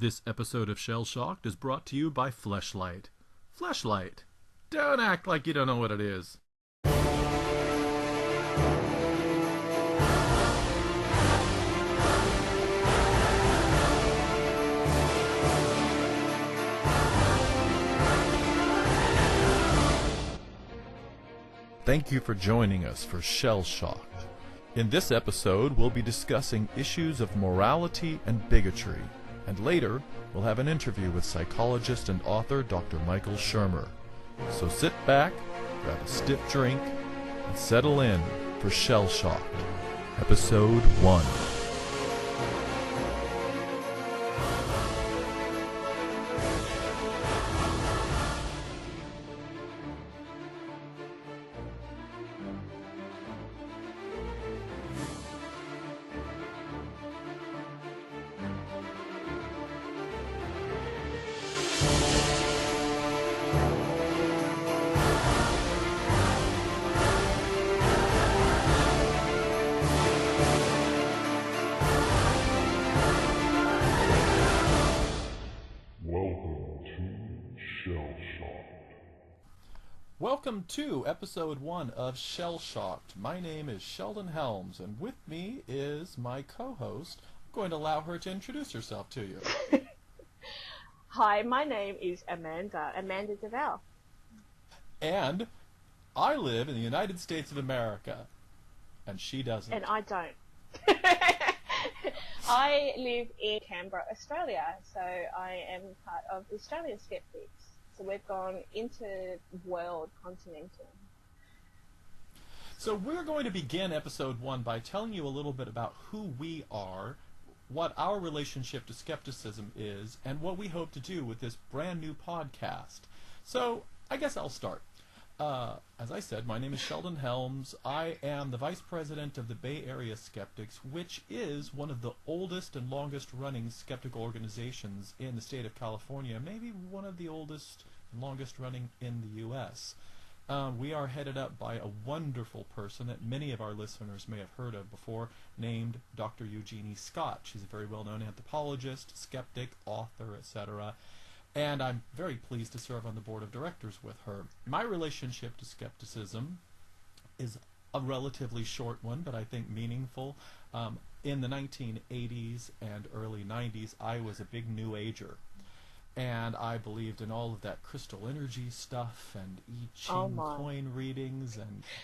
This episode of ShelShocked is brought to you by Fleshlight. Fleshlight. Don't act like you don't know what it is. Thank you for joining us for ShelShocked. In this episode, we'll be discussing issues of morality and bigotry. And later, we'll have an interview with psychologist and author Dr. Michael Shermer. So sit back, grab a stiff drink, and settle in for ShelShocked, Episode 1. Welcome to Episode 1 of ShelShocked. My name is Sheldon Helms, and with me is my co-host. I'm going to allow her to introduce herself to you. Hi, my name is Amanda DeVal. And I live in the United States of America, and she doesn't. And I don't. I live in Canberra, Australia, so I am part of the Australian Skeptics. So we've gone into world continental. So we're going to begin Episode 1 by telling you a little bit about who we are, what our relationship to skepticism is, and what we hope to do with this brand new podcast. So I guess I'll start. As I said, my name is Sheldon Helms. I am the Vice President of the Bay Area Skeptics, which is one of the oldest and longest running skeptical organizations in the state of California, maybe one of the oldest and longest running in the U.S. We are headed up by a wonderful person that many of our listeners may have heard of before, named Dr. Eugenie Scott. She's a very well-known anthropologist, skeptic, author, etc., and I'm very pleased to serve on the board of directors with her. My relationship to skepticism is a relatively short one, but I think meaningful. In the 1980s and early 90s, I was a big New Ager. And I believed in all of that crystal energy stuff and I Ching coin readings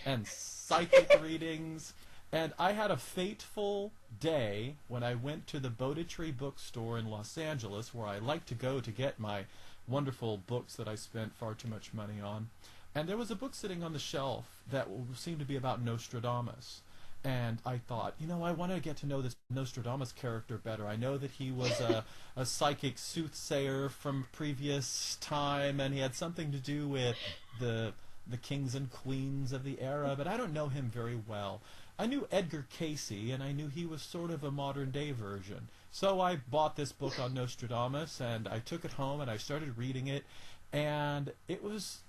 and psychic readings. And I had a fateful day when I went to the Bigotry bookstore in Los Angeles, where I like to go to get my wonderful books that I spent far too much money on. And there was a book sitting on the shelf that seemed to be about Nostradamus. And I thought, I want to get to know this Nostradamus character better. I know that he was a psychic soothsayer from previous time, and he had something to do with the kings and queens of the era, but I don't know him very well. I knew Edgar Casey, and I knew he was sort of a modern-day version. So I bought this book on Nostradamus, and I took it home, and I started reading it, and it was,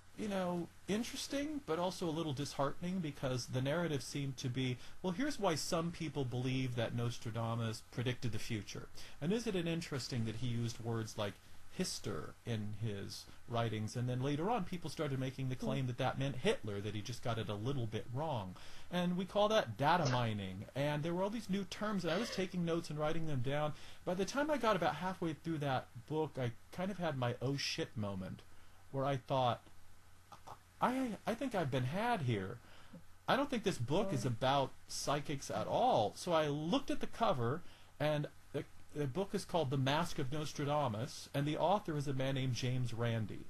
interesting, but also a little disheartening, because the narrative seemed to be, well, here's why some people believe that Nostradamus predicted the future. And isn't it interesting that he used words like Hister in his writings, and then later on people started making the claim that that meant Hitler, that he just got it a little bit wrong. And we call that data mining, and there were all these new terms, and I was taking notes and writing them down. By the time I got about halfway through that book, I kind of had my oh shit moment, where I thought, I think I've been had here. I don't think this book is about psychics at all. So I looked at the cover, and the book is called The Mask of Nostradamus, and the author is a man named James Randi.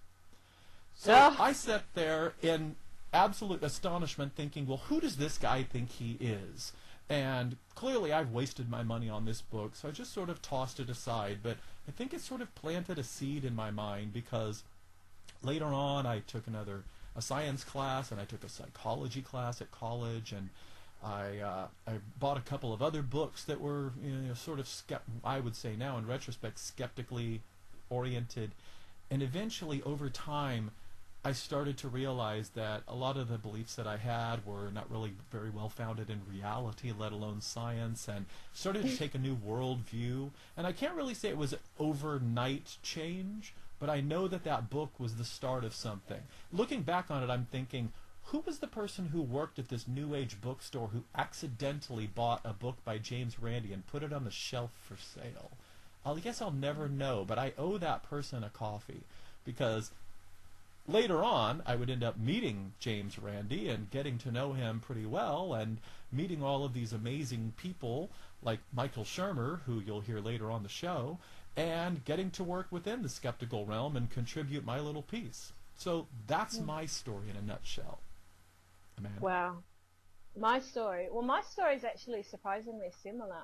So I sat there in absolute astonishment thinking, well, who does this guy think he is? And clearly I've wasted my money on this book, so I just sort of tossed it aside. But I think it sort of planted a seed in my mind, because later on I took a science class, and I took a psychology class at college, and I bought a couple of other books that were sort of, I would say now in retrospect, skeptically oriented. And eventually, over time, I started to realize that a lot of the beliefs that I had were not really very well founded in reality, let alone science, and started to take a new worldview. And I can't really say it was an overnight change, but I know that that book was the start of something. Looking back on it, I'm thinking, who was the person who worked at this New Age bookstore who accidentally bought a book by James Randi and put it on the shelf for sale? I guess I'll never know, but I owe that person a coffee, because later on, I would end up meeting James Randi and getting to know him pretty well, and meeting all of these amazing people like Michael Shermer, who you'll hear later on the show, and getting to work within the skeptical realm and contribute my little piece. So that's my story in a nutshell, Amanda. Wow. My story is actually surprisingly similar.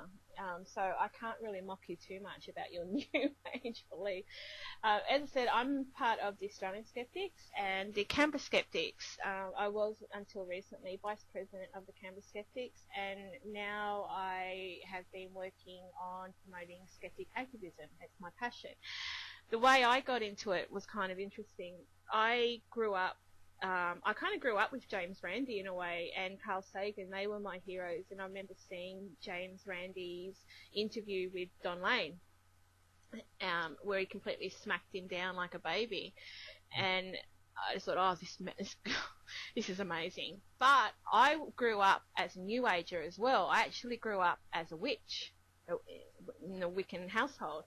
So I can't really mock you too much about your new age belief. As I said, I'm part of the Australian Skeptics and the Canberra Skeptics. I was, until recently, Vice President of the Canberra Skeptics, and now I have been working on promoting skeptic activism. It's my passion. The way I got into it was kind of interesting. I kind of grew up with James Randi in a way, and Carl Sagan. They were my heroes, and I remember seeing James Randi's interview with Don Lane, where he completely smacked him down like a baby, and I just thought, oh, this is amazing. But I grew up as a New Ager as well. I actually grew up as a witch in a Wiccan household.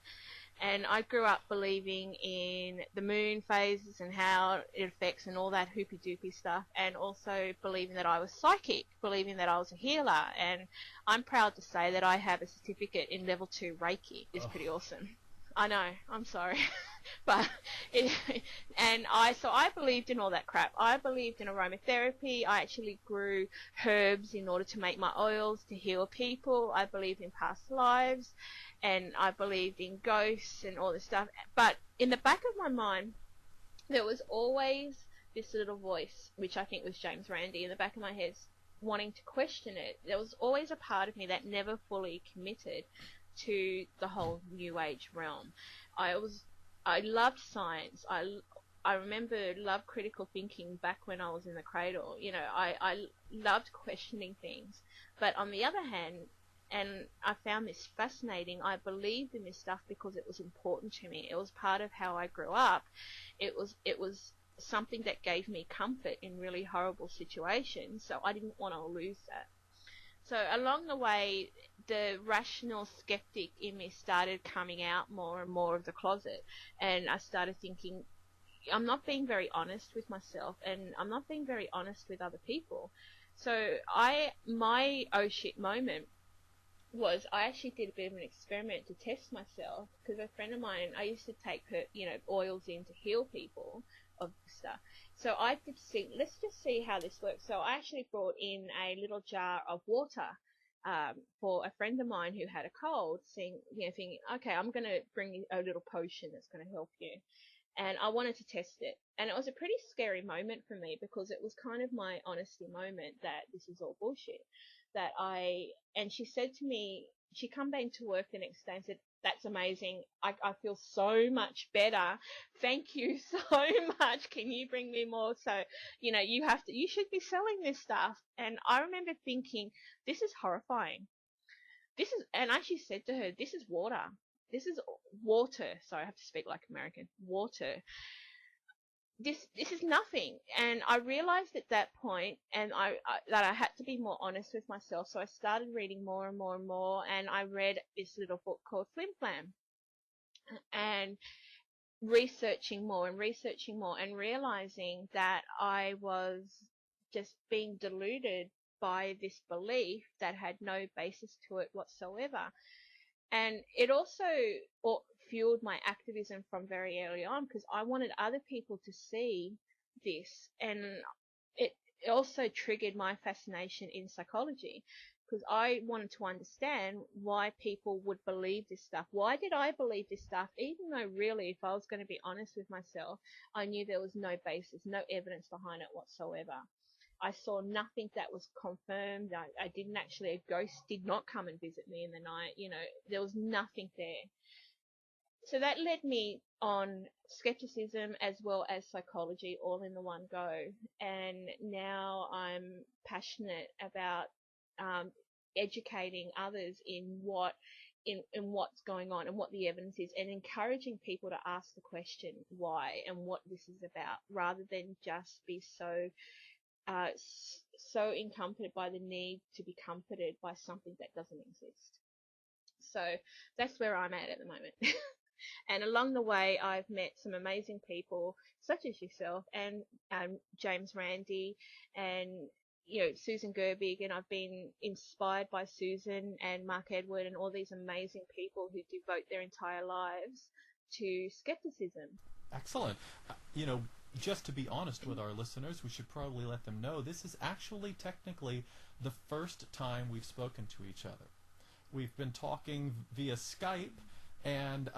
And I grew up believing in the moon phases and how it affects and all that hoopy-doopy stuff, and also believing that I was psychic, believing that I was a healer. And I'm proud to say that I have a certificate in level 2 Reiki. It's pretty awesome. I know, I'm sorry. But I believed in all that crap. I believed in aromatherapy. I actually grew herbs in order to make my oils to heal people. I believed in past lives, and I believed in ghosts and all this stuff. But in the back of my mind, there was always this little voice, which I think was James Randi, in the back of my head, wanting to question it. There was always a part of me that never fully committed to the whole New Age realm. I loved science. I remember loved critical thinking back when I was in the cradle. You know, I loved questioning things. But on the other hand, and I found this fascinating, I believed in this stuff because it was important to me. It was part of how I grew up. It was something that gave me comfort in really horrible situations, so I didn't want to lose that. So along the way, the rational skeptic in me started coming out more and more of the closet, and I started thinking, I'm not being very honest with myself, and I'm not being very honest with other people. So my oh shit moment was I actually did a bit of an experiment to test myself, because a friend of mine, I used to take her, oils in to heal people of stuff. So I did think, let's just see how this works. So I actually brought in a little jar of water for a friend of mine who had a cold, thinking, okay, I'm going to bring you a little potion that's going to help you. And I wanted to test it. And it was a pretty scary moment for me, because it was kind of my honesty moment that this is all bullshit. And she said to me, she come back to work the next day and said, that's amazing. I feel so much better. Thank you so much. Can you bring me more? So, you should be selling this stuff. And I remember thinking, this is horrifying. And I actually said to her, this is water. This is water. Sorry, I have to speak like American. Water. This is nothing. And I realized at that point, and that I had to be more honest with myself. So I started reading more and more and more, and I read this little book called Flim Flam, and researching more and realizing that I was just being deluded by this belief that had no basis to it whatsoever. And it also fueled my activism from very early on, because I wanted other people to see this, and it also triggered my fascination in psychology, because I wanted to understand why people would believe this stuff. Why did I believe this stuff, even though really, if I was going to be honest with myself, I knew there was no basis, no evidence behind it whatsoever. I saw nothing that was confirmed. I didn't actually, a ghost did not come and visit me in the night. There was nothing there. So that led me on skepticism as well as psychology all in the one go. And now I'm passionate about educating others in what's going on and what the evidence is, and encouraging people to ask the question why and what this is about, rather than just be so encumbered by the need to be comforted by something that doesn't exist. So that's where I'm at the moment. And along the way, I've met some amazing people, such as yourself and James Randi and Susan Gerbig, and I've been inspired by Susan and Mark Edward and all these amazing people who devote their entire lives to skepticism. Excellent. Just to be honest with our listeners, we should probably let them know this is actually technically the first time we've spoken to each other. We've been talking via Skype and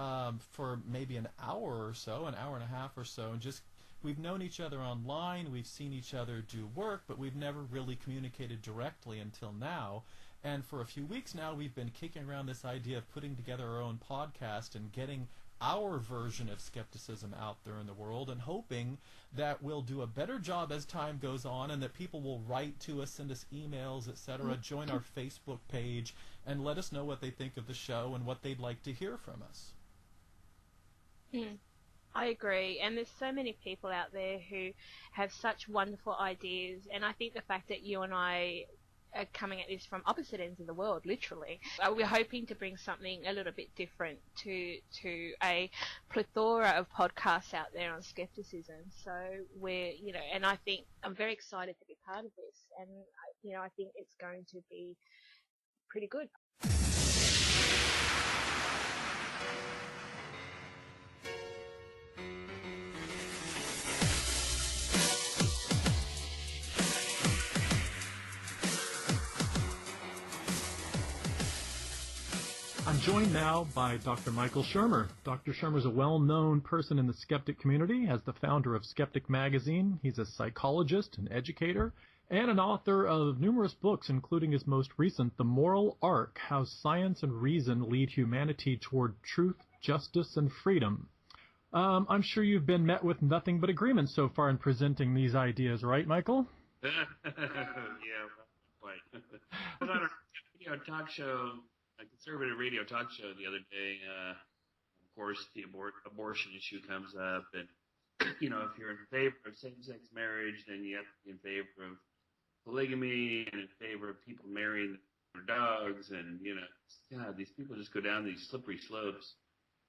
for maybe an hour or so, an hour and a half or so, and we've known each other online, we've seen each other do work, but we've never really communicated directly until now. And for a few weeks now, we've been kicking around this idea of putting together our own podcast and getting our version of skepticism out there in the world, and hoping that we'll do a better job as time goes on, and that people will write to us, send us emails, etc., join our Facebook page, and let us know what they think of the show and what they'd like to hear from us. I agree, and there's so many people out there who have such wonderful ideas, and I think the fact that you and I are coming at this from opposite ends of the world, literally. We're hoping to bring something a little bit different to a plethora of podcasts out there on skepticism. So and I think I'm very excited to be part of this, and I think it's going to be pretty good. I'm joined now by Dr. Michael Shermer. Dr. Shermer is a well-known person in the skeptic community. As the founder of Skeptic Magazine, he's a psychologist, an educator, and an author of numerous books, including his most recent, The Moral Arc, How Science and Reason Lead Humanity Toward Truth, Justice, and Freedom. I'm sure you've been met with nothing but agreement so far in presenting these ideas, right, Michael? Yeah, quite. I was on a talk show, a conservative radio talk show the other day. Of course, the abortion issue comes up, and if you're in favor of same-sex marriage, then you have to be in favor of polygamy and in favor of people marrying their dogs, and these people just go down these slippery slopes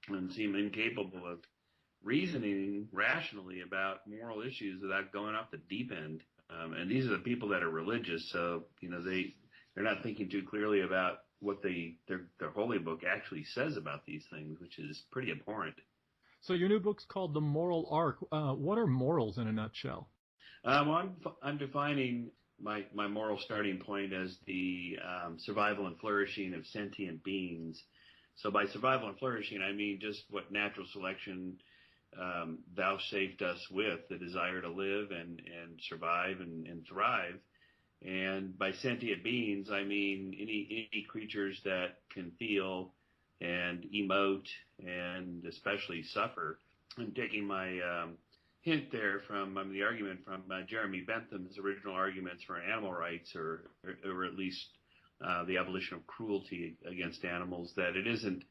and seem incapable of reasoning rationally about moral issues without going off the deep end. And these are the people that are religious, so they're not thinking too clearly about what their holy book actually says about these things, which is pretty abhorrent. So your new book's called The Moral Arc. What are morals in a nutshell? I'm defining my moral starting point as the survival and flourishing of sentient beings. So by survival and flourishing, I mean just what natural selection vouchsafed us with, the desire to live and survive and thrive. And by sentient beings, I mean any creatures that can feel and emote and especially suffer. I'm taking my hint there from the argument from Jeremy Bentham's original arguments for animal rights, or at least the abolition of cruelty against animals, that it isn't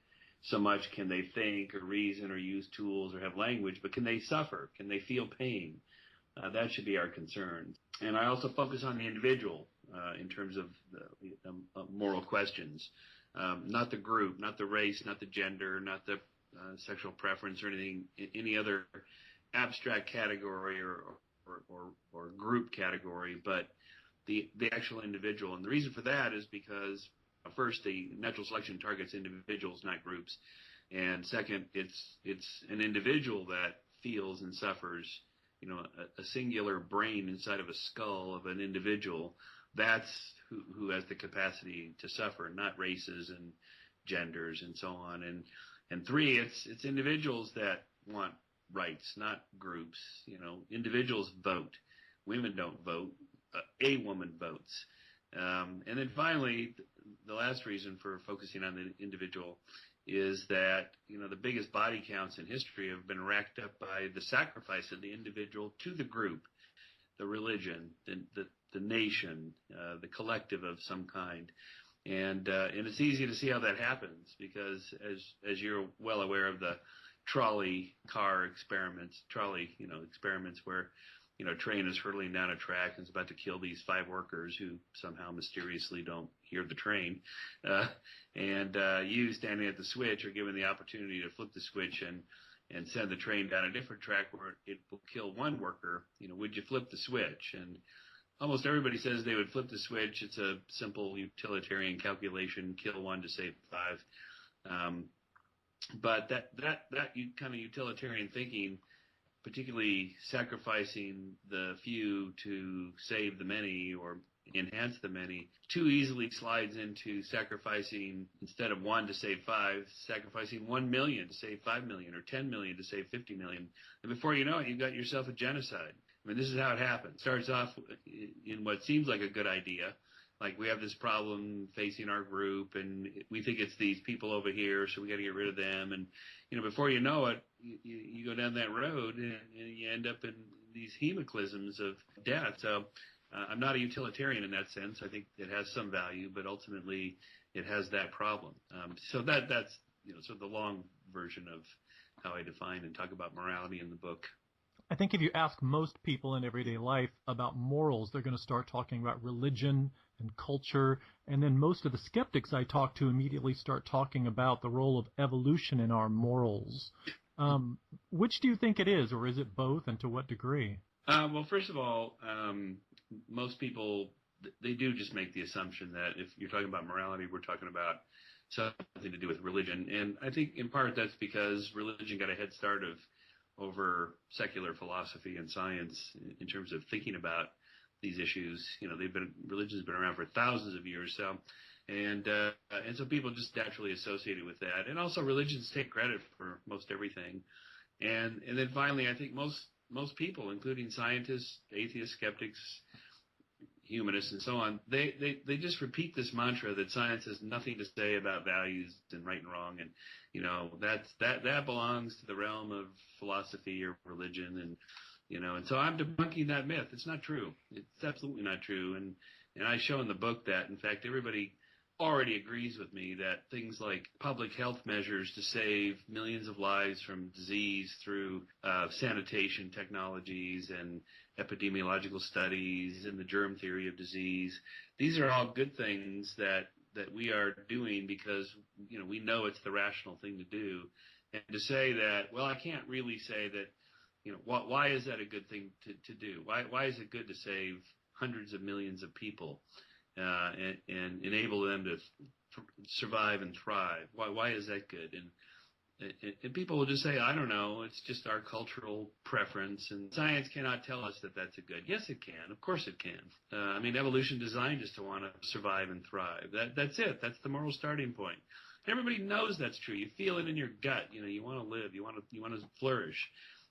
so much can they think or reason or use tools or have language, but can they suffer? Can they feel pain? That should be our concern. And I also focus on the individual in terms of the moral questions, not the group, not the race, not the gender, not the sexual preference or any other abstract category or group category, but the actual individual. And the reason for that is because, first, the natural selection targets individuals, not groups. And second, it's an individual that feels and suffers. A singular brain inside of a skull of an individual, that's who has the capacity to suffer, not races and genders and so on. And three, it's individuals that want rights, not groups. Individuals vote. Women don't vote. A woman votes. And then finally, the last reason for focusing on the individual is that, the biggest body counts in history have been racked up by the sacrifice of the individual to the group, the religion, the nation, the collective of some kind. And it's easy to see how that happens because as you're well aware of the trolley car experiments, experiments where, a train is hurtling down a track and is about to kill these 5 workers who somehow mysteriously don't hear the train. You standing at the switch are given the opportunity to flip the switch and send the train down a different track where it will kill 1 worker. Would you flip the switch? And almost everybody says they would flip the switch. It's a simple utilitarian calculation, kill 1 to save 5. But that kind of utilitarian thinking, particularly sacrificing the few to save the many or enhance the many, too easily slides into sacrificing, instead of 1 to save 5, sacrificing 1 million to save 5 million or 10 million to save 50 million. And before you know it, you've got yourself a genocide. I mean, this is how it happens. It starts off in what seems like a good idea. Like, we have this problem facing our group, and we think it's these people over here, so we got to get rid of them. And, before you know it, you go down that road, and you end up in these hemoclisms of death. So I'm not a utilitarian in that sense. I think it has some value, but ultimately it has that problem. So that's sort of the long version of how I define and talk about morality in the book. I think if you ask most people in everyday life about morals, they're going to start talking about religion and culture, and then most of the skeptics I talk to immediately start talking about the role of evolution in our morals. Which do you think it is, or is it both, and to what degree? Well, first of all, most people, they do just make the assumption that if you're talking about morality, we're talking about something to do with religion. And I think in part that's because religion got a head start over secular philosophy and science in terms of thinking about these issues. Religion's been around for thousands of years, so so people just naturally associate it with that. And also religions take credit for most everything. And then finally, I think most people, including scientists, atheists, skeptics, humanists, and so on, they just repeat this mantra that science has nothing to say about values and right and wrong, and that belongs to the realm of philosophy or religion, and so I'm debunking that myth. It's not true. It's absolutely not true, and I show in the book that, in fact, everybody already agrees with me that things like public health measures to save millions of lives from disease through sanitation technologies and epidemiological studies and the germ theory of disease, these are all good things that we are doing because we know it's the rational thing to do. And to say that, well, I can't really say that, why is that a good thing to do? Why is it good to save hundreds of millions of people? And enable them to survive and thrive. Why is that good? And people will just say, I don't know, it's just our cultural preference, and science cannot tell us that that's a good. Yes, it can. Of course it can. Evolution designed us to want to survive and thrive. That's it. That's the moral starting point. Everybody knows that's true. You feel it in your gut. You want to live. You want to flourish.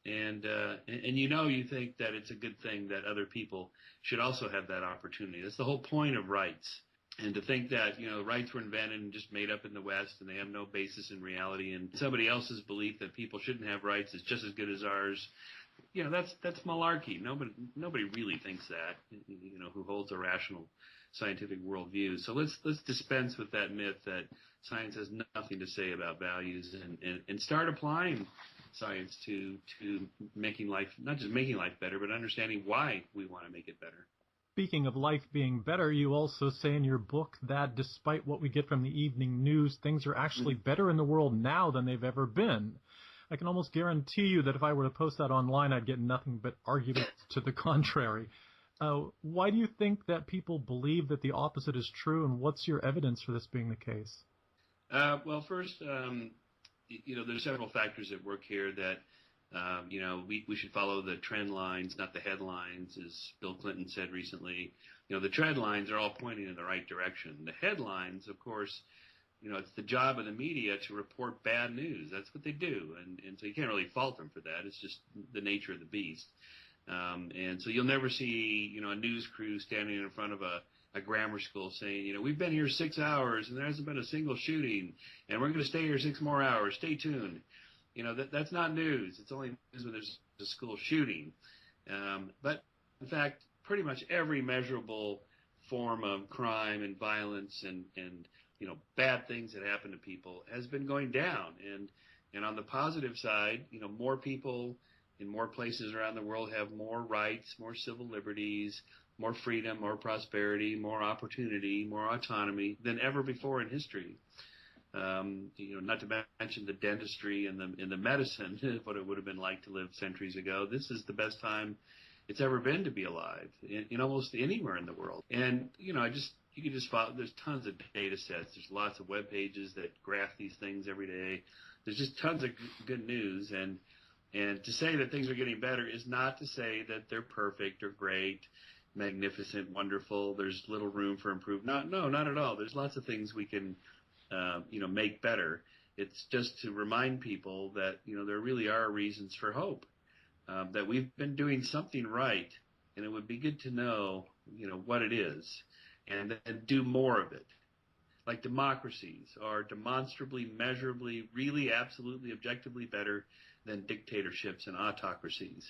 And you think that it's a good thing that other people should also have that opportunity. That's the whole point of rights. And to think that, rights were invented and just made up in the West and they have no basis in reality, and somebody else's belief that people shouldn't have rights is just as good as ours, that's malarkey. Nobody really thinks that, who holds a rational scientific worldview. So let's dispense with that myth that science has nothing to say about values and start applying science to making life, not just making life better, but understanding why we want to make it better. Speaking of life being better, you also say in your book that despite what we get from the evening news, things are actually better in the world now than they've ever been. I can almost guarantee you that if I were to post that online, I'd get nothing but arguments to the contrary. Why do you think that people believe that the opposite is true, and what's your evidence for this being the case? Well, first, there's several factors at work here that, we should follow the trend lines, not the headlines, as Bill Clinton said recently. The trend lines are all pointing in the right direction. The headlines, of course, it's the job of the media to report bad news. That's what they do. And so you can't really fault them for that. It's just the nature of the beast. And so you'll never see, a news crew standing in front of a a grammar school saying, we've been here 6 hours and there hasn't been a single shooting, and we're going to stay here 6 more hours. Stay tuned. That's not news. It's only news when there's a school shooting. But in fact, pretty much every measurable form of crime and violence and bad things that happen to people has been going down. And on the positive side, more people in more places around the world have more rights, more civil liberties, more freedom, more prosperity, more opportunity, more autonomy than ever before in history. Not to mention the dentistry and the medicine, what it would have been like to live centuries ago. This is the best time it's ever been to be alive in almost anywhere in the world. And, you can just follow. There's tons of data sets. There's lots of web pages that graph these things every day. There's just tons of good news. And to say that things are getting better is not to say that they're perfect or great, magnificent, wonderful. There's little room for improvement. No, not at all. There's lots of things we can make better. It's just to remind people that, there really are reasons for hope, that we've been doing something right, and it would be good to know, what it is, and then do more of it. Like democracies are demonstrably, measurably, really, absolutely, objectively better than dictatorships and autocracies.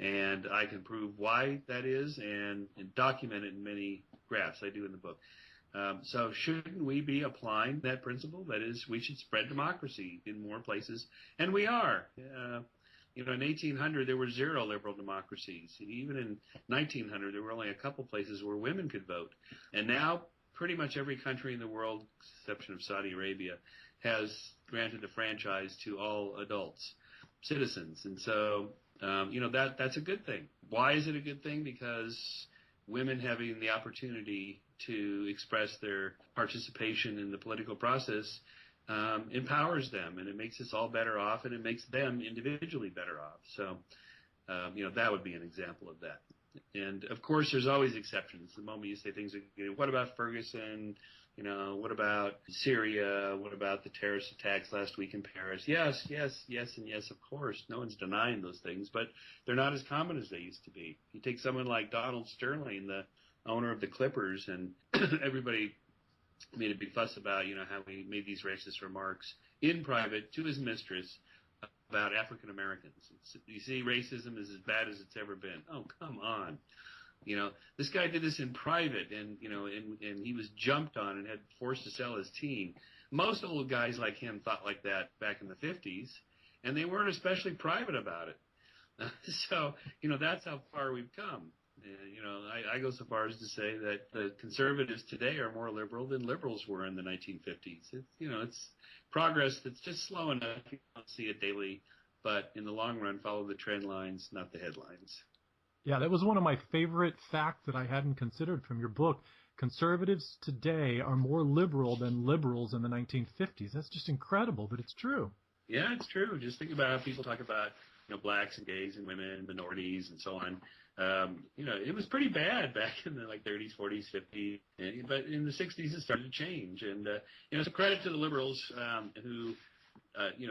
And I can prove why that is and document it in many graphs I do in the book. So shouldn't we be applying that principle? That is, we should spread democracy in more places, and we are. In 1800, there were 0 liberal democracies. Even in 1900, there were only a couple places where women could vote. And now, pretty much every country in the world, exception of Saudi Arabia, has granted a franchise to all adults, citizens. And so, that's a good thing. Why is it a good thing? Because women having the opportunity to express their participation in the political process empowers them, and it makes us all better off, and it makes them individually better off. So, that would be an example of that. And, of course, there's always exceptions. The moment you say things are what about Ferguson? What about Syria? What about the terrorist attacks last week in Paris? Yes, and yes, of course. No one's denying those things, but they're not as common as they used to be. You take someone like Donald Sterling, the owner of the Clippers, and everybody made a big fuss about, how he made these racist remarks in private to his mistress about African Americans. You see, racism is as bad as it's ever been. Oh, come on. This guy did this in private, and he was jumped on and had forced to sell his team. Most old guys like him thought like that back in the 50s, and they weren't especially private about it. So, that's how far we've come. I go so far as to say that the conservatives today are more liberal than liberals were in the 1950s. It's progress that's just slow enough. You don't see it daily, but in the long run, follow the trend lines, not the headlines. Yeah, that was one of my favorite facts that I hadn't considered from your book. Conservatives today are more liberal than liberals in the 1950s. That's just incredible, but it's true. Yeah, it's true. Just think about how people talk about, blacks and gays and women, minorities, and so on. It was pretty bad back in the 30s, 40s, 50s, but in the 60s it started to change. And it's a credit to the liberals who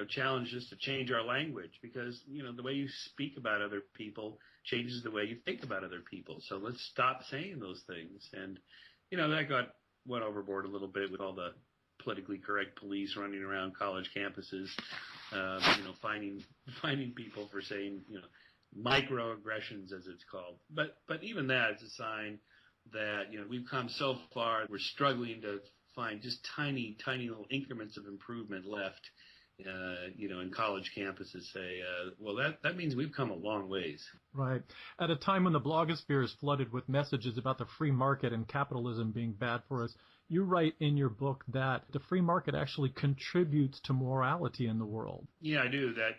challenged us to change our language, because the way you speak about other people changes the way you think about other people. So let's stop saying those things. And that went overboard a little bit with all the politically correct police running around college campuses, finding people for saying microaggressions, as it's called. But even that is a sign that we've come so far. We're struggling to find just tiny little increments of improvement left. In college campuses, say, that means we've come a long ways. Right. At a time when the blogosphere is flooded with messages about the free market and capitalism being bad for us, you write in your book that the free market actually contributes to morality in the world. Yeah, I do. That,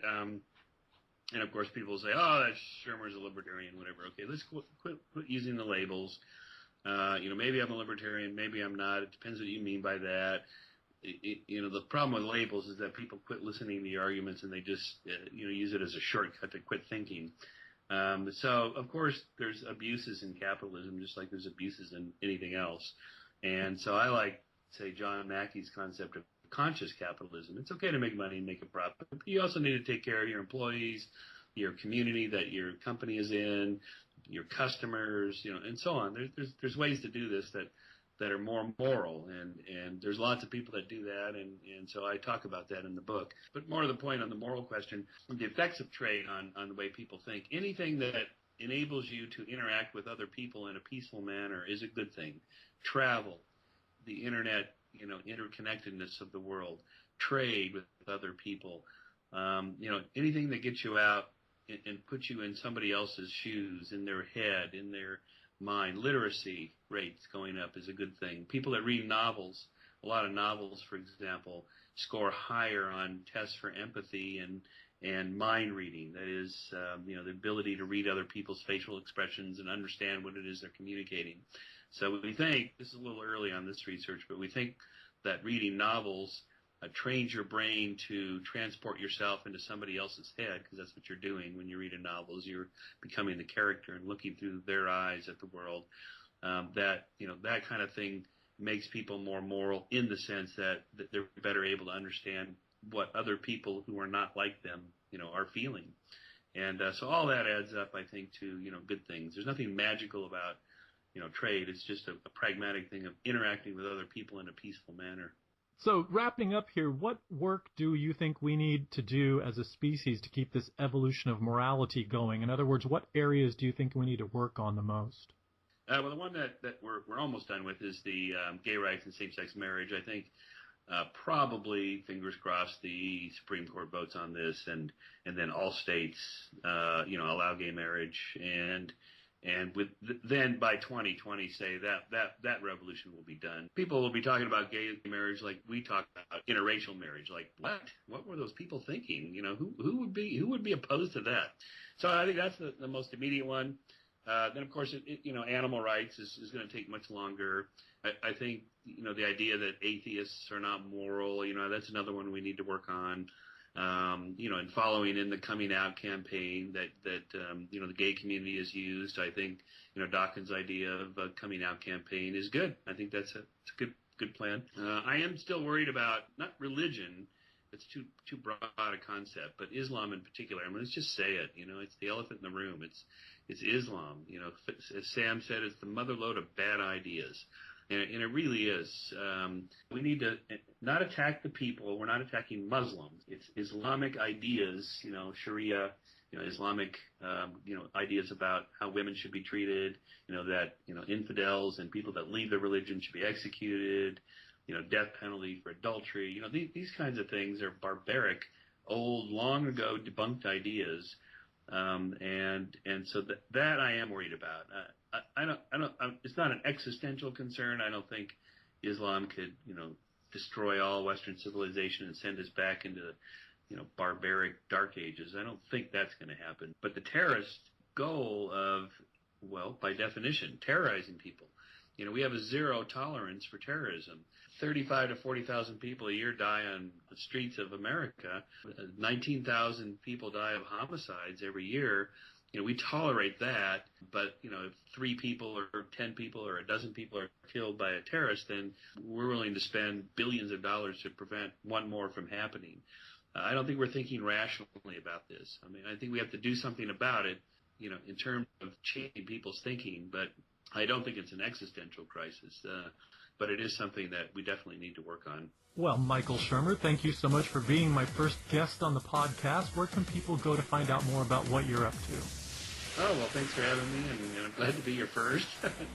and of course, people say, "Oh, that Shermer's a libertarian," whatever. Okay, let's quit using the labels. Maybe I'm a libertarian, maybe I'm not. It depends what you mean by that. The problem with labels is that people quit listening to the arguments and they just, use it as a shortcut to quit thinking. So, of course, there's abuses in capitalism, just like there's abuses in anything else. And so I like, say, John Mackey's concept of conscious capitalism. It's okay to make money and make a profit, but you also need to take care of your employees, your community that your company is in, your customers, and so on. There's ways to do this that that are more moral, and there's lots of people that do that, and so I talk about that in the book. But more to the point on the moral question, the effects of trade on the way people think. Anything that enables you to interact with other people in a peaceful manner is a good thing. Travel, the internet, interconnectedness of the world, trade with other people, anything that gets you out and puts you in somebody else's shoes, in their head, in their mind. Literacy rates going up is a good thing. People that read novels, a lot of novels, for example, score higher on tests for empathy and mind reading. That is, the ability to read other people's facial expressions and understand what it is they're communicating. So we think, this is a little early on this research, but we think that reading novels trains your brain to transport yourself into somebody else's head, because that's what you're doing when you read a novel, is you're becoming the character and looking through their eyes at the world. That kind of thing makes people more moral in the sense that they're better able to understand what other people who are not like them, are feeling. And so all that adds up, I think, to, good things. There's nothing magical about, trade. It's just a pragmatic thing of interacting with other people in a peaceful manner. So wrapping up here, what work do you think we need to do as a species to keep this evolution of morality going? In other words, what areas do you think we need to work on the most? Well, the one that we're almost done with is the gay rights and same-sex marriage. I think probably, fingers crossed, the Supreme Court votes on this, and then all states, allow gay marriage, and then by 2020 say that revolution will be done. People will be talking about gay marriage like we talk about interracial marriage. Like, what were those people thinking? Who would be opposed to that? So I think that's the most immediate one. Then of course, animal rights is going to take much longer. I think the idea that atheists are not moral, that's another one we need to work on. And following in the coming out campaign that the gay community has used, I think Dawkins' idea of a coming out campaign is good. I think it's a good plan. I am still worried about not religion. It's too broad a concept, but Islam in particular. I mean, let's just say it. It's the elephant in the room. It's Islam. As Sam said, it's the motherlode of bad ideas. And it really is. We need to not attack the people. We're not attacking Muslims. It's Islamic ideas, Sharia, Islamic, ideas about how women should be treated, that, infidels and people that leave their religion should be executed, death penalty for adultery. These kinds of things are barbaric, old, long ago debunked ideas. And so that I am worried about. I don't. It's not an existential concern. I don't think Islam could, destroy all Western civilization and send us back into, barbaric dark ages. I don't think that's going to happen. But the terrorist goal of, by definition, terrorizing people. We have a zero tolerance for terrorism. 35 to 40,000 people a year die on the streets of America. 19,000 people die of homicides every year. We tolerate that, but, if 3 people or 10 people or a dozen people are killed by a terrorist, then we're willing to spend billions of dollars to prevent one more from happening. I don't think we're thinking rationally about this. I mean, I think we have to do something about it, in terms of changing people's thinking, but I don't think it's an existential crisis, but it is something that we definitely need to work on. Well, Michael Shermer, thank you so much for being my first guest on the podcast. Where can people go to find out more about what you're up to? Oh, well, thanks for having me, and I'm glad to be your first,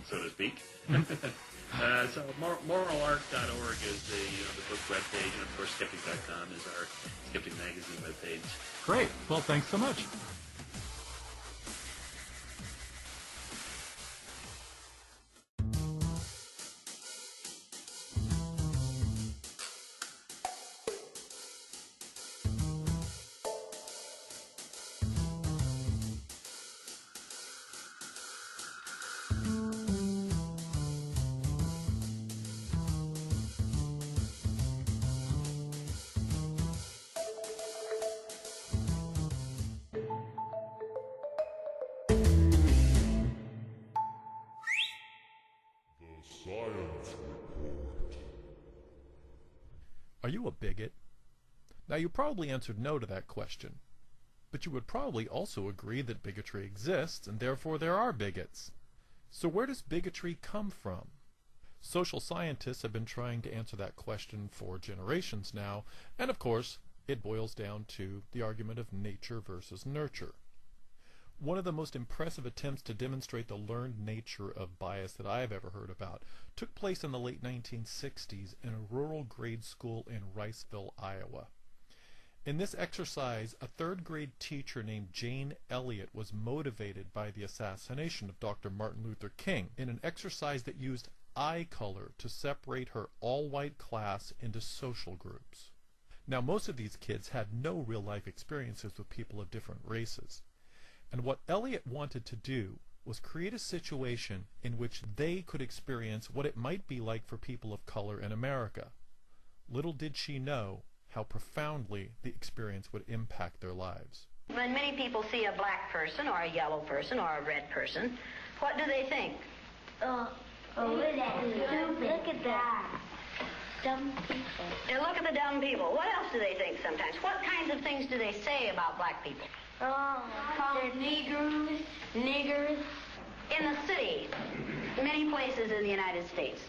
so to speak. So moralarc.org is the book webpage, and of course skeptic.com is our Skeptic Magazine webpage. Great. Well, thanks so much. Are you a bigot? Now, you probably answered no to that question, but you would probably also agree that bigotry exists, and therefore there are bigots. So where does bigotry come from? Social scientists have been trying to answer that question for generations now, and of course, it boils down to the argument of nature versus nurture. One of the most impressive attempts to demonstrate the learned nature of bias that I have ever heard about took place in the late 1960s in a rural grade school in Riceville, Iowa. In this exercise, a third-grade teacher named Jane Elliott was motivated by the assassination of Dr. Martin Luther King in an exercise that used eye color to separate her all-white class into social groups. Now, most of these kids had no real-life experiences with people of different races. And what Elliott wanted to do was create a situation in which they could experience what it might be like for people of color in America. Little did she know how profoundly the experience would impact their lives. When many people see a black person or a yellow person or a red person, what do they think? Look at that. Dumb people. They look at the dumb people. What else do they think sometimes? What kinds of things do they say about black people? They're niggers. In the city, many places in the United States,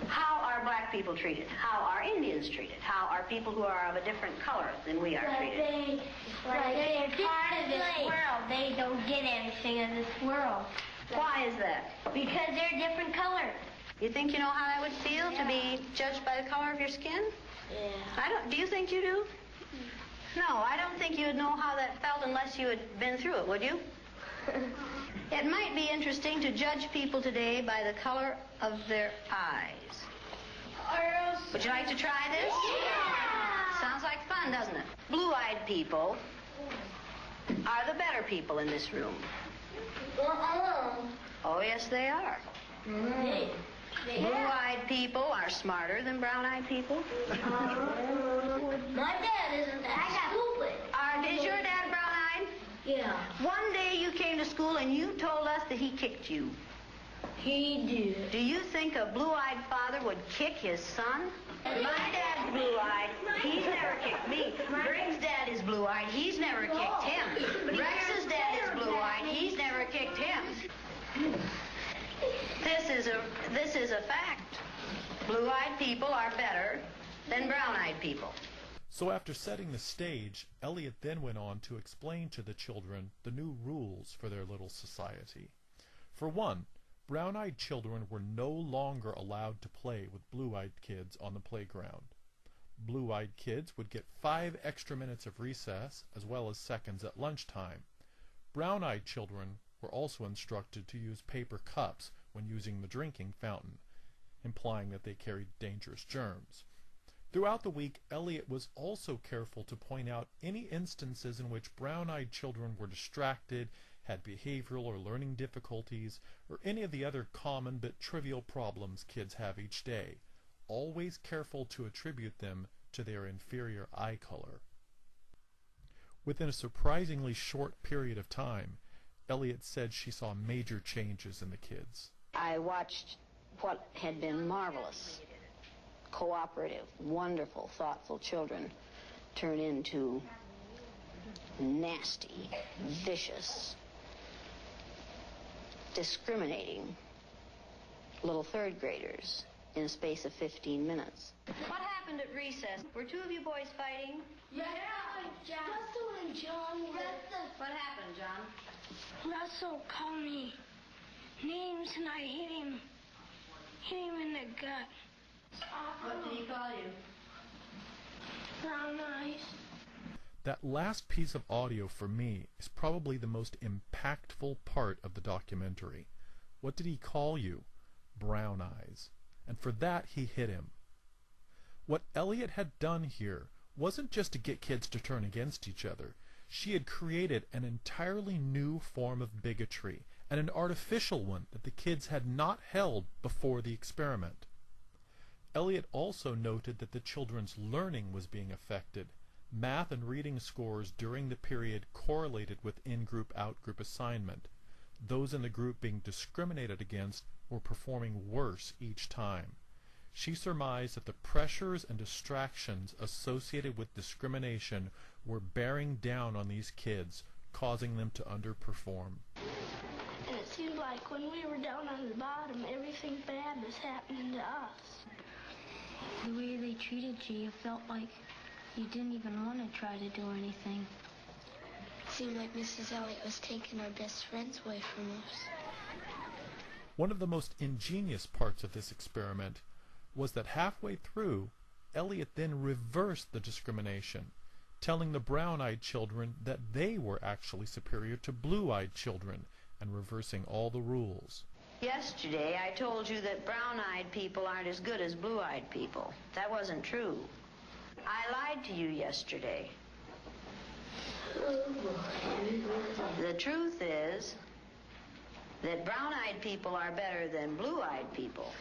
how are black people treated? How are Indians treated? How are people who are of a different color than we are treated? They're part of this world. They don't get anything in this world. Why is that? Because they're different colors. You think you know how that would feel to be judged by the color of your skin? Yeah. Do you think you do? No, I don't think you would know how that felt unless you had been through it, would you? It might be interesting to judge people today by the color of their eyes. Would you like to try this? Yeah. Sounds like fun, doesn't it? Blue-eyed people are the better people in this room. Oh, yes, they are. Blue-eyed people are smarter than brown-eyed people. My dad isn't that stupid. Is your dad brown-eyed? Yeah. One day you came to school and you told us that he kicked you. He did. Do you think a blue-eyed father would kick his son? My dad's blue-eyed. He's never kicked me. Greg's dad is blue-eyed. He's never kicked him. Rex's dad is blue-eyed. He's never kicked him. This is a fact. Blue-eyed people are better than brown-eyed people. So after setting the stage, Elliott then went on to explain to the children the new rules for their little society. For one, brown-eyed children were no longer allowed to play with blue-eyed kids on the playground. Blue-eyed kids would get 5 extra minutes of recess, as well as seconds at lunchtime. Brown-eyed children were also instructed to use paper cups when using the drinking fountain, implying that they carried dangerous germs. Throughout the week, Elliott was also careful to point out any instances in which brown-eyed children were distracted, had behavioral or learning difficulties, or any of the other common but trivial problems kids have each day, always careful to attribute them to their inferior eye color. Within a surprisingly short period of time, Elliott said she saw major changes in the kids. I watched what had been marvelous, cooperative, wonderful, thoughtful children turn into nasty, vicious, discriminating little third graders in a space of 15 minutes. What happened at recess? Were 2 of you boys fighting? Yeah, Russell and John were. What happened, John? Russell called me names and I hit him in the gut. What did he call you? Brown eyes. That last piece of audio for me is probably the most impactful part of the documentary. What did he call you? Brown eyes. And for that he hit him. What Elliott had done here wasn't just to get kids to turn against each other. She had created an entirely new form of bigotry, and an artificial one that the kids had not held before the experiment. Elliott also noted that the children's learning was being affected. Math and reading scores during the period correlated with in-group, out-group assignment. Those in the group being discriminated against were performing worse each time. She surmised that the pressures and distractions associated with discrimination were bearing down on these kids, causing them to underperform. And it seemed like like when we were down on the bottom, everything bad was happening to us. The way they treated you, you felt like you didn't even want to try to do anything. It seemed like Mrs. Elliot was taking our best friends away from us. One of the most ingenious parts of this experiment was that halfway through, Elliot then reversed the discrimination, telling the brown-eyed children that they were actually superior to blue-eyed children, and reversing all the rules. Yesterday, I told you that brown-eyed people aren't as good as blue-eyed people. That wasn't true. I lied to you yesterday. The truth is that brown-eyed people are better than blue-eyed people.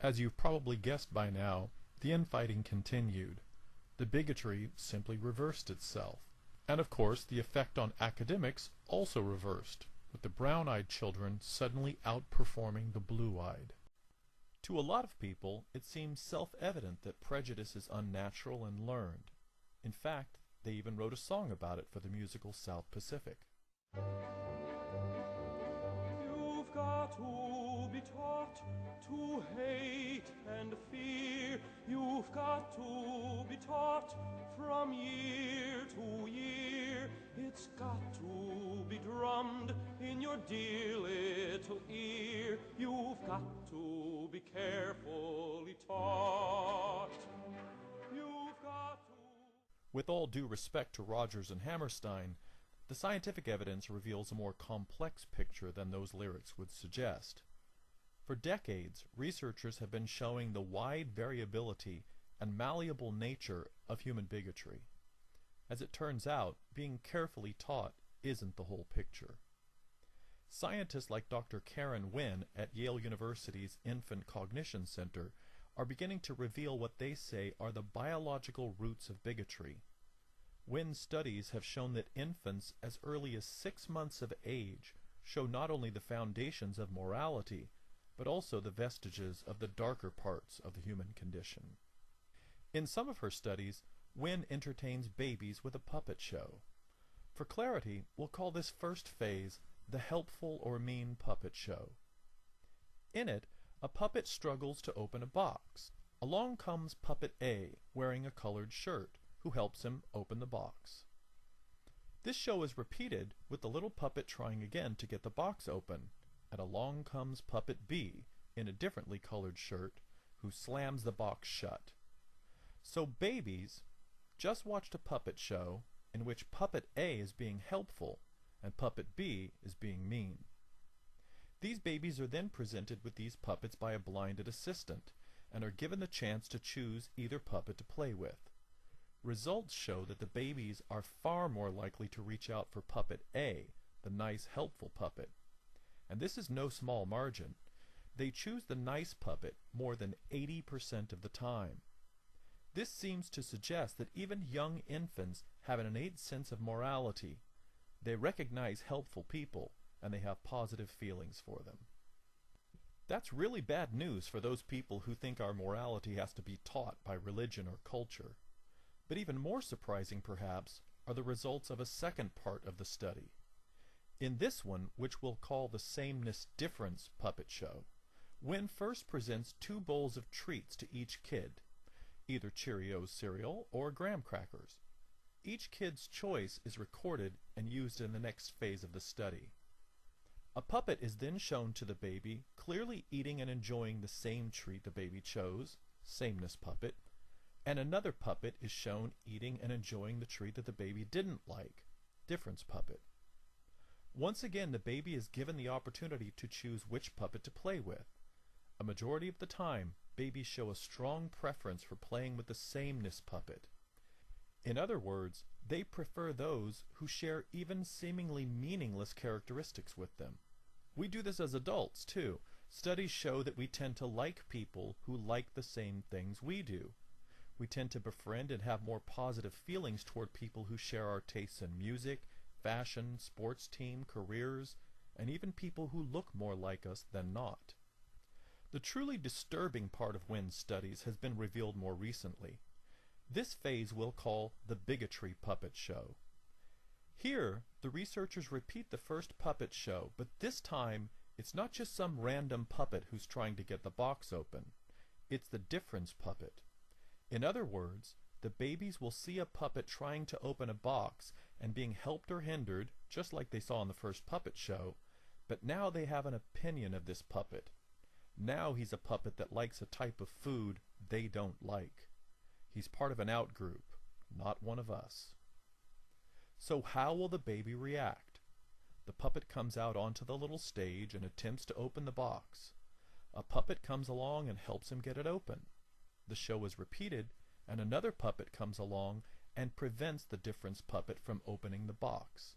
As you've probably guessed by now, the infighting continued. The bigotry simply reversed itself. And of course, the effect on academics also reversed, with the brown-eyed children suddenly outperforming the blue-eyed. To a lot of people, it seems self-evident that prejudice is unnatural and learned. In fact, they even wrote a song about it for the musical South Pacific. You've got to be taught to hate and fear. You've got to be taught from year to year. It's got to be drummed in your dear little ear. You've got to be carefully taught. You've got to... With all due respect to Rogers and Hammerstein, the scientific evidence reveals a more complex picture than those lyrics would suggest. For decades, researchers have been showing the wide variability and malleable nature of human bigotry. As it turns out, being carefully taught isn't the whole picture. Scientists like Dr. Karen Wynn at Yale University's Infant Cognition Center are beginning to reveal what they say are the biological roots of bigotry. Wynn's studies have shown that infants as early as 6 months of age show not only the foundations of morality, but also the vestiges of the darker parts of the human condition. In some of her studies, Wynn entertains babies with a puppet show. For clarity, we'll call this first phase the helpful or mean puppet show. In it, a puppet struggles to open a box. Along comes Puppet A, wearing a colored shirt, who helps him open the box. This show is repeated with the little puppet trying again to get the box open, and along comes Puppet B, in a differently colored shirt, who slams the box shut. So babies just watched a puppet show in which Puppet A is being helpful and Puppet B is being mean. These babies are then presented with these puppets by a blinded assistant and are given the chance to choose either puppet to play with. Results show that the babies are far more likely to reach out for Puppet A, the nice, helpful puppet. And this is no small margin. They choose the nice puppet more than 80% of the time. This seems to suggest that even young infants have an innate sense of morality. They recognize helpful people, and they have positive feelings for them. That's really bad news for those people who think our morality has to be taught by religion or culture. But even more surprising, perhaps, are the results of a second part of the study. In this one, which we'll call the Sameness Difference puppet show, Wynn first presents 2 bowls of treats to each kid, either Cheerios cereal or graham crackers. Each kid's choice is recorded and used in the next phase of the study. A puppet is then shown to the baby, clearly eating and enjoying the same treat the baby chose, sameness puppet, and another puppet is shown eating and enjoying the treat that the baby didn't like, difference puppet. Once again, the baby is given the opportunity to choose which puppet to play with. A majority of the time, babies show a strong preference for playing with the sameness puppet. In other words, they prefer those who share even seemingly meaningless characteristics with them. We do this as adults, too. Studies show that we tend to like people who like the same things we do. We tend to befriend and have more positive feelings toward people who share our tastes in music, fashion, sports team, careers, and even people who look more like us than not. The truly disturbing part of Wynn's studies has been revealed more recently. This phase we'll call the bigotry puppet show. Here, the researchers repeat the first puppet show, but this time it's not just some random puppet who's trying to get the box open. It's the difference puppet. In other words, the babies will see a puppet trying to open a box and being helped or hindered, just like they saw in the first puppet show, but now they have an opinion of this puppet. Now he's a puppet that likes a type of food they don't like. He's part of an out-group, not one of us. So how will the baby react? The puppet comes out onto the little stage and attempts to open the box. A puppet comes along and helps him get it open. The show is repeated, and another puppet comes along and prevents the difference puppet from opening the box.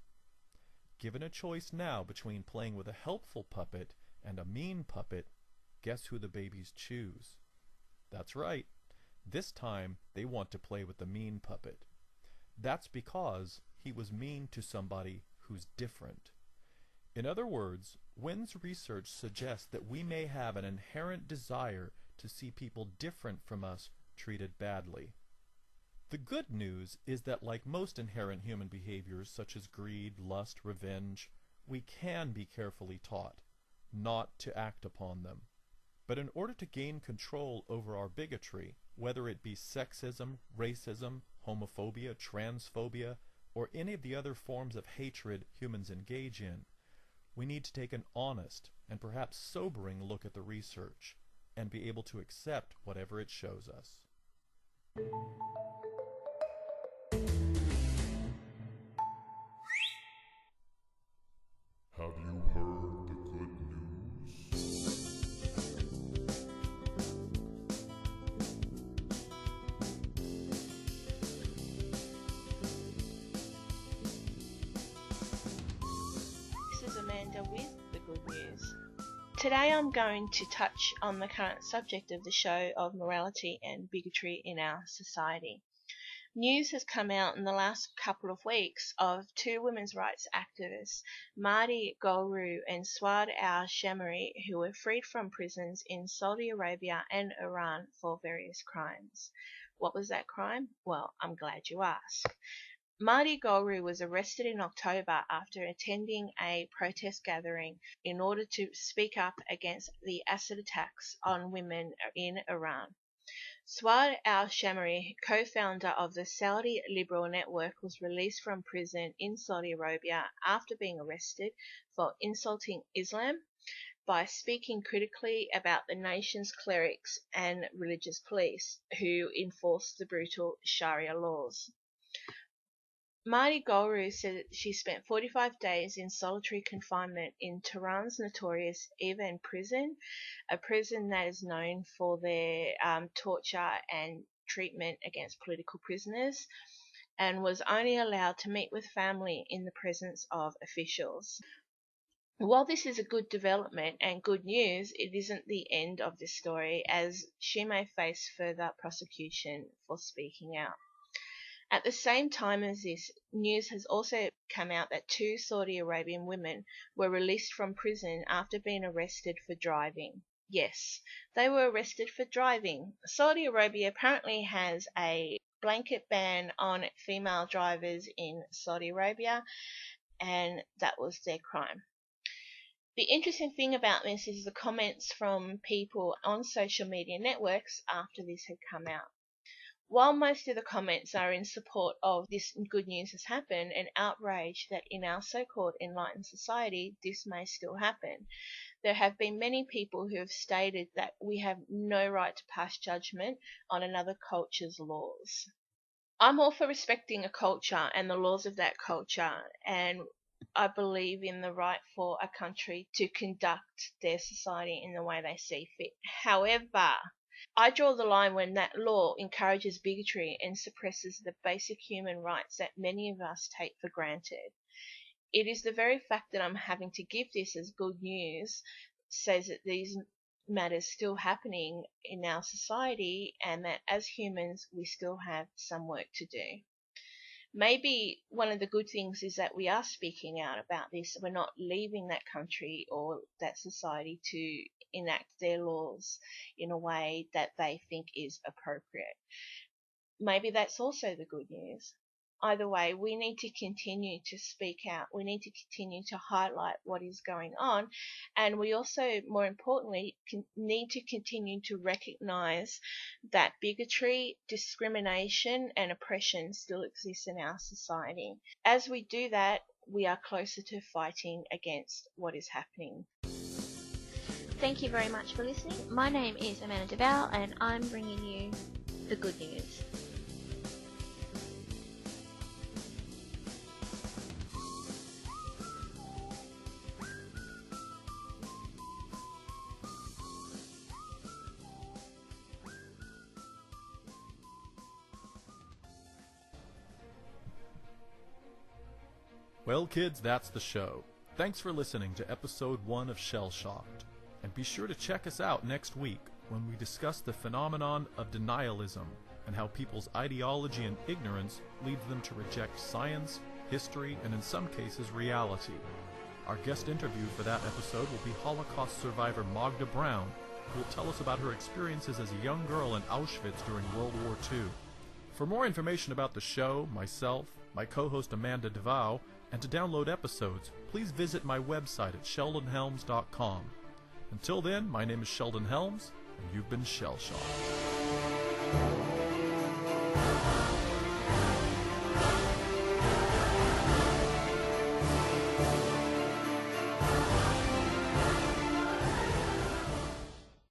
Given a choice now between playing with a helpful puppet and a mean puppet, guess who the babies choose? That's right. This time they want to play with the mean puppet. That's because he was mean to somebody who's different. In other words, Wynn's research suggests that we may have an inherent desire to see people different from us treated badly. The good news is that, like most inherent human behaviors such as greed, lust, revenge, we can be carefully taught not to act upon them. But in order to gain control over our bigotry, whether it be sexism, racism, homophobia, transphobia, or any of the other forms of hatred humans engage in, we need to take an honest and perhaps sobering look at the research and be able to accept whatever it shows us. Have you heard the good news? This is Amanda with the good news. Today I'm going to touch on the current subject of the show of morality and bigotry in our society. News has come out in the last couple of weeks of two women's rights activists, Mahdi Golru and Swad al-Shamari, who were freed from prisons in Saudi Arabia and Iran for various crimes. What was that crime? Well, I'm glad you asked. Mahdi Golru was arrested in October after attending a protest gathering in order to speak up against the acid attacks on women in Iran. Swad al-Shamari, co-founder of the Saudi Liberal Network, was released from prison in Saudi Arabia after being arrested for insulting Islam by speaking critically about the nation's clerics and religious police who enforce the brutal Sharia laws. Mahdi Golru said she spent 45 days in solitary confinement in Tehran's notorious Evin prison, a prison that is known for their torture and treatment against political prisoners, and was only allowed to meet with family in the presence of officials. While this is a good development and good news, it isn't the end of this story, as she may face further prosecution for speaking out. At the same time as this, news has also come out that two Saudi Arabian women were released from prison after being arrested for driving. Yes, they were arrested for driving. Saudi Arabia apparently has a blanket ban on female drivers in Saudi Arabia, and that was their crime. The interesting thing about this is the comments from people on social media networks after this had come out. While most of the comments are in support of this good news has happened and outrage that in our so-called enlightened society this may still happen, there have been many people who have stated that we have no right to pass judgment on another culture's laws. I'm all for respecting a culture and the laws of that culture, and I believe in the right for a country to conduct their society in the way they see fit. However, I draw the line when that law encourages bigotry and suppresses the basic human rights that many of us take for granted. It is the very fact that I'm having to give this as good news says that these matters still happening in our society and that as humans we still have some work to do. Maybe one of the good things is that we are speaking out about this. We're not leaving that country or that society to enact their laws in a way that they think is appropriate. Maybe that's also the good news. either way, we need to continue to speak out. We need to continue to highlight what is going on. And we also, more importantly, need to continue to recognize that bigotry, discrimination, and oppression still exists in our society. As we do that, we are closer to fighting against what is happening. Thank you very much for listening. My name is Amanda DeVal, and I'm bringing you the good news. Well, kids, that's the show. Thanks for listening to episode 1 of ShelShocked. And be sure to check us out next week when we discuss the phenomenon of denialism and how people's ideology and ignorance leads them to reject science, history, and in some cases, reality. Our guest interview for that episode will be Holocaust survivor Magda Brown, who will tell us about her experiences as a young girl in Auschwitz during World War II. For more information about the show, myself, my co-host Amanda DeVal, and to download episodes, please visit my website at sheldonhelms.com. Until then, my name is Sheldon Helms, and you've been ShelShocked.